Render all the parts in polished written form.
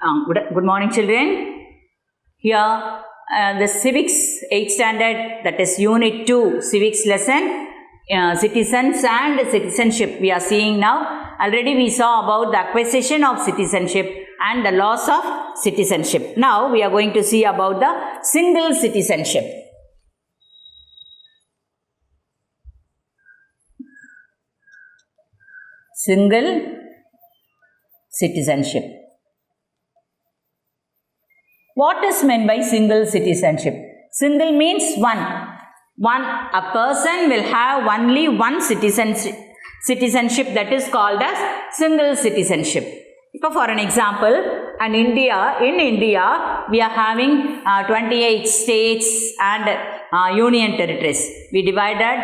Good morning, children. Here, the civics 8th standard, that is unit 2 civics lesson, citizens and citizenship we are seeing now. Already we saw about the acquisition of citizenship and the loss of citizenship. Now we are going to see about the single citizenship. Single citizenship. What is meant by single citizenship? Single means one. A person will have only one citizenship, that is called as single citizenship. For an example, in India, we are having 28 states and union territories. We divided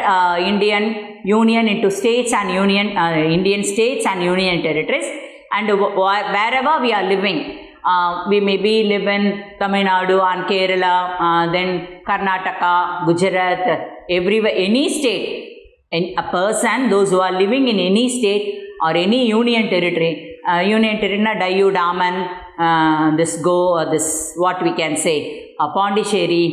Indian Union into states and Indian states and union territories. And wherever we are living, we maybe live in Tamil Nadu and Kerala, then Karnataka, Gujarat, everywhere, any state. A person, those who are living in any state or any union territory, Dayu, Daman, this Go, or this, what we can say, Pondicherry,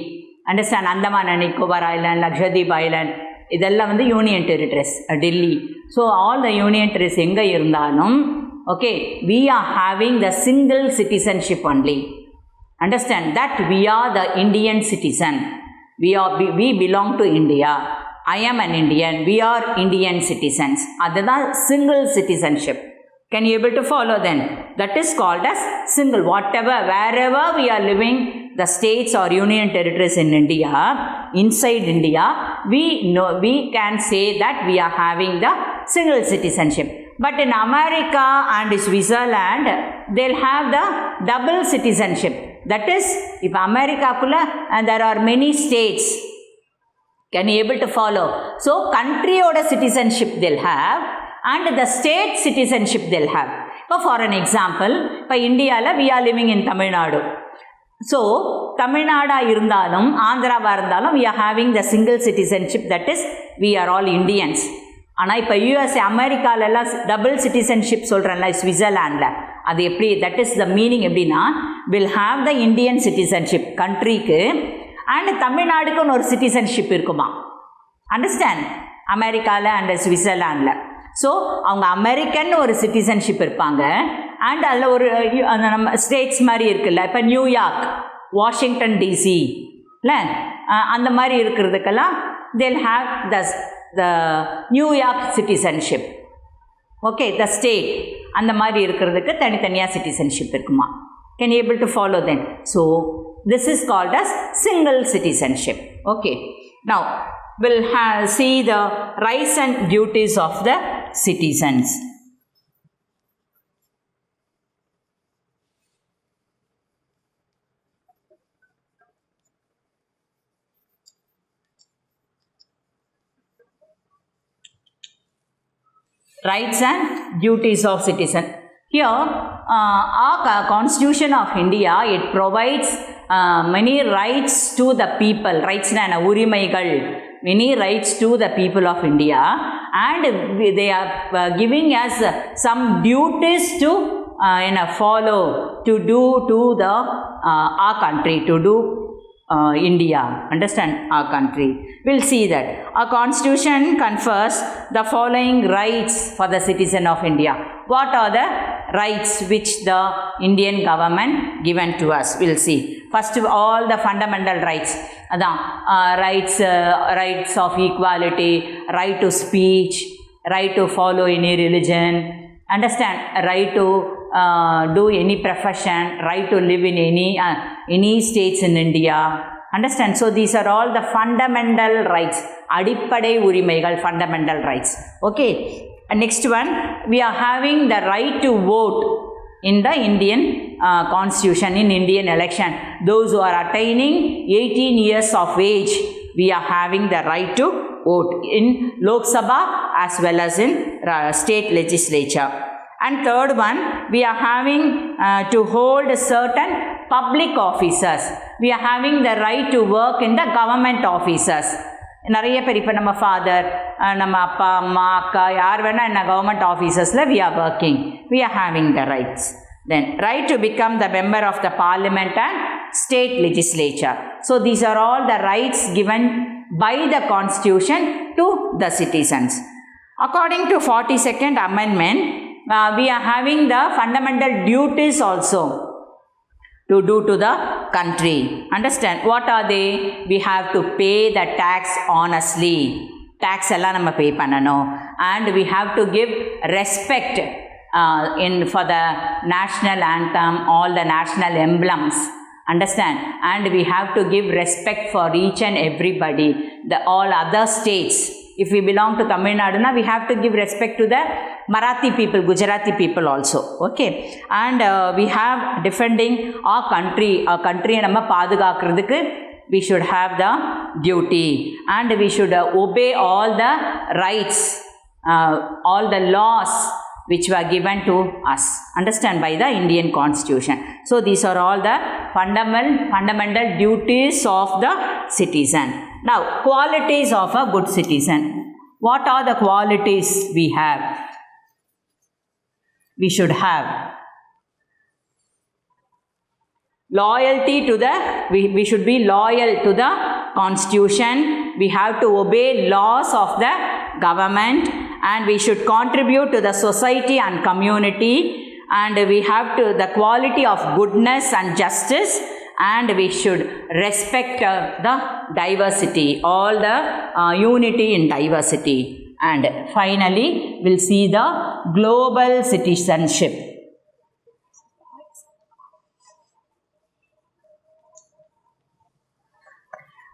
understand, Andaman and Nicobar Island, Lakshadweep Island, idella vandu union territories, Delhi. So all the union territories enga irundhalum, okay, we are having the single citizenship only. Understand that we are the Indian citizen. We belong to India. I am an Indian. We are Indian citizens. That's single citizenship. Can you able to follow then? That is called as single. Wherever we are living, the states or union territories in India, inside India, we can say that we are having the single citizenship. But in America and Switzerland, they'll have the double citizenship. That is, if America and there are many states, can you able to follow? So, country oda citizenship they'll have and the state citizenship they'll have. For an example, in India, we are living in Tamil Nadu. So, Tamil Nadu irundhalum, Andhra varundhalum, we are having the single citizenship, that is, we are all Indians. ஆனால் இப்போ USA அமெரிக்காலெல்லாம் double citizenship சொல்கிறேன்ல ஸ்விட்சர்லாண்டில் அது எப்படி that is the meaning எப்படின்னா will have the Indian citizenship கண்ட்ரிக்கு and தமிழ்நாடுக்குன்னு ஒரு சிட்டிசன்ஷிப் இருக்குமா அண்டர்ஸ்டாண்ட் அமெரிக்காவில் அண்ட் ஸ்விட்சர்லாண்டில் ஸோ அவங்க அமெரிக்கன் ஒரு சிட்டிசன்ஷிப் இருப்பாங்க அண்ட் அதில் ஒரு நம்ம ஸ்டேட்ஸ் மாதிரி இருக்குல்ல இப்போ நியூயார்க் வாஷிங்டன் டிசி இல்லை அந்த மாதிரி இருக்கிறதுக்கெல்லாம் they'll have the New York citizenship. Okay, the state. அந்த மாதிரி இருக்கிறதுக்கு தனித்தனியாக citizenship இருக்குமா. Can you able to follow then? So, this is called as single citizenship. Okay. Now, we'll see the rights and duties of the citizens. Rights and duties of citizen. Here, our Constitution of India, it provides many rights to the people. Rights na urimaigal. Many rights to the people of India, and they are giving us some duties to follow, to do to the our country, to do India, understand, our country. We'll see that. Our Constitution confers the following rights for the citizen of India. What are the rights which the Indian government given to us? We'll see. First of all, the fundamental rights. Rights of equality, right to speech, right to follow any religion, understand, right to do any profession, right to live in any states in India. Understand? So, these are all the fundamental rights. Adippadai urimaigal, fundamental rights. Okay. And next one, we are having the right to vote in the Indian Constitution, in Indian election. Those who are attaining 18 years of age, we are having the right to vote in Lok Sabha as well as in state legislature. And third one, we are having to hold certain public officers. We are having the right to work in the government offices. நிறைய பேர் இப்போ நம்ம father நம்ம அப்பா அம்மா அக்கா யார் வேணால் என்ன government ஆஃபீஸஸில் we are working. We are having the rights. Then right to become the member of the parliament and state legislature. So these are all the rights given by the constitution to the citizens. According to 42nd amendment, we are having the fundamental duties also to do to the country. Understand? What are they? We have to pay the tax honestly. Tax ella nama pay pannano. And we have to give respect for the national anthem, all the national emblems. Understand? And we have to give respect for each and everybody, all other states. If we belong to Tamil Nadu, we have to give respect to the Marathi people, Gujarati people also. Okay. And we have defending our country nama paadugaakkradhukku we should have the duty, and we should obey all the rights, all the laws which were given to us, understand, by the Indian Constitution. So these are all the fundamental duties of the citizen. Now, qualities of a good citizen. What are the qualities we have? We should have loyalty to we should be loyal to the Constitution. We have to obey laws of the government, and we should contribute to the society and community, and we have to the quality of goodness and justice, and we should respect the diversity, all the unity in diversity. And finally, we'll see the global citizenship.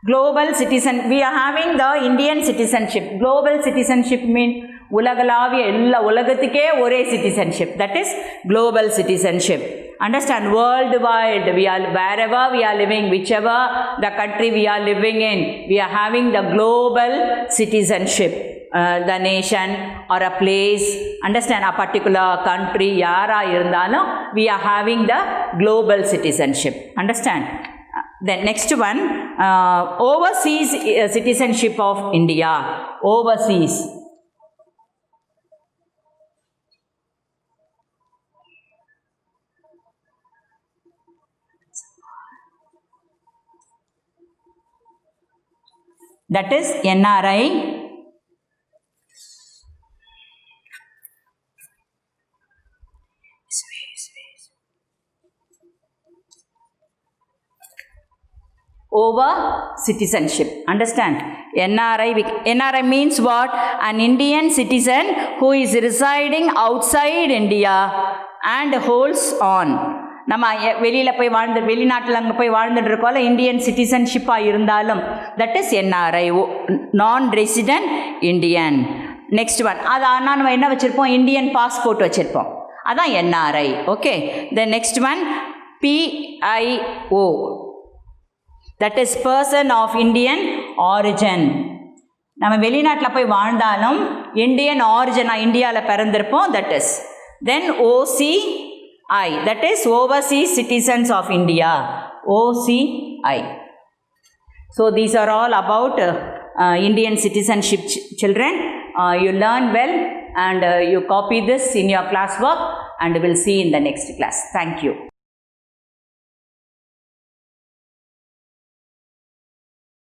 Global citizen, we are having the Indian citizenship. Global citizenship means ulagalaviya ella ulagathike ore citizenship. That is global citizenship. Understand? Worldwide, we are wherever we are living, whichever the country we are living in, we are having the global citizenship. The nation or a place, understand, a particular country, yara irundalum, we are having the global citizenship. Understand? Then next one, overseas citizenship of India. Overseas. That is NRI. Over citizenship. Understand? NRI means what? An Indian citizen who is residing outside India and holds on. நம்ம வெளியில் போய் வெளிநாட்டில் அங்கே போய் வாழ்ந்துட்டு இருக்கோம்ல, Indian சிட்டிசன்ஷிப்பாக இருந்தாலும் that is NRI, நான் ரெசிடென்ட் இண்டியன். நெக்ஸ்ட் ஒன், அது ஆனால் நம்ம என்ன வச்சுருப்போம்? இந்தியன் பாஸ்போர்ட் வச்சுருப்போம், அதான் NRI. Okay. Then next one PIO, that is person of Indian origin. நம்ம வெளிநாட்டில் போய் வாழ்ந்தாலும் இந்தியன் ஆரிஜினாக இந்தியாவில் பிறந்திருப்போம், that is. Then OCI, that is overseas citizens of India, OCI. So these are all about Indian citizenship, children. You learn well, and you copy this in your classwork, and we'll see in the next class. Thank you.